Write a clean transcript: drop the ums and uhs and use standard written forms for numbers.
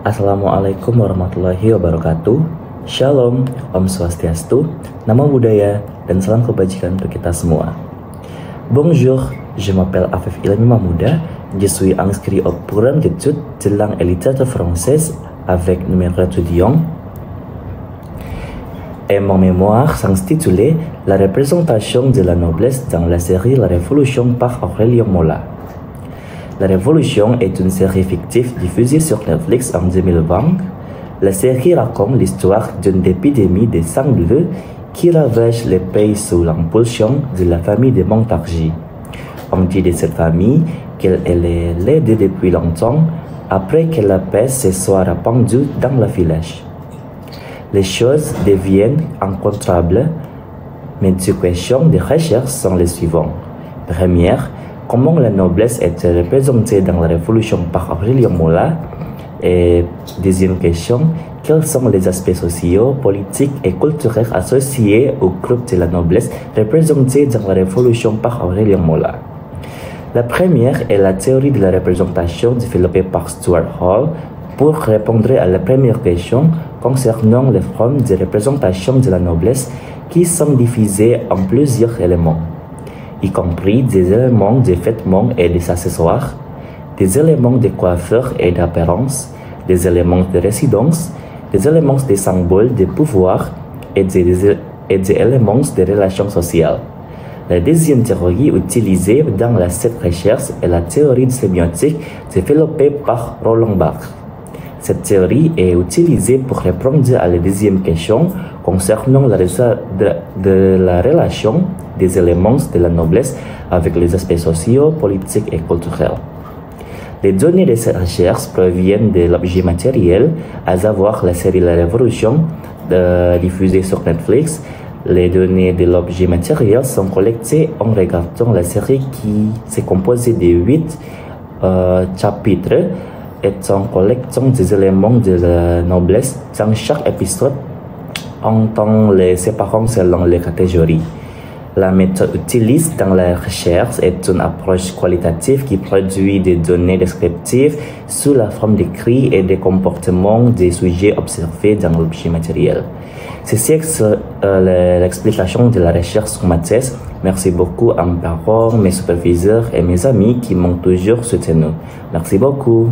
Assalamualaikum warahmatullahi wabarakatuh. Shalom, Om Swastiastu, Namo Buddhaya, dan salam kebajikan untuk kita semua. Bonjour, je m'appelle Afif Ilmi Mahmouda, je suis inscrit au programme d'études de langue et littérature française avec numéro étudiant. Et mon mémoire s'intitulait La représentation de la noblesse dans la série La Révolution par Aurélien Mola. La Révolution est une série fictive diffusée sur Netflix en 2020. La série raconte l'histoire d'une épidémie de sang bleu qui ravage le pays sous l'impulsion de la famille de Montargis. On dit de cette famille qu'elle est laidée depuis longtemps après que la peste se soit répandue dans le village. Les choses deviennent incontrôlables, mais deux questions de recherche sont les suivantes. Première, comment la noblesse était représentée dans la Révolution par Aurélien Mola? Et deuxième question, quels sont les aspects sociaux, politiques et culturels associés au groupe de la noblesse représenté dans la Révolution par Aurélien Mola? La première est la théorie de la représentation développée par Stuart Hall pour répondre à la première question concernant les formes de représentation de la noblesse qui sont divisées en plusieurs éléments, y compris des éléments de vêtements et des accessoires, des éléments de coiffure et d'apparence, des éléments de résidence, des éléments de symboles de pouvoir et des éléments de relations sociales. La deuxième théorie utilisée dans cette recherche est la théorie de sémiotique développée par Roland Barthes. Cette théorie est utilisée pour répondre à la deuxième question concernant la relation des éléments de la noblesse avec les aspects sociaux, politiques et culturels. Les données de cette recherche proviennent de l'objet matériel, à savoir la série La Révolution diffusée sur Netflix. Les données de l'objet matériel sont collectées en regardant la série qui s'est composée de 8 chapitres et en collectant des éléments de la noblesse dans chaque épisode en les séparant selon les catégories. La méthode utilisée dans la recherche est une approche qualitative qui produit des données descriptives sous la forme d'écrits et des comportements des sujets observés dans l'objet matériel. Ceci est l'explication de la recherche sur ma thèse. Merci beaucoup à mes parents, mes superviseurs et mes amis qui m'ont toujours soutenu. Merci beaucoup.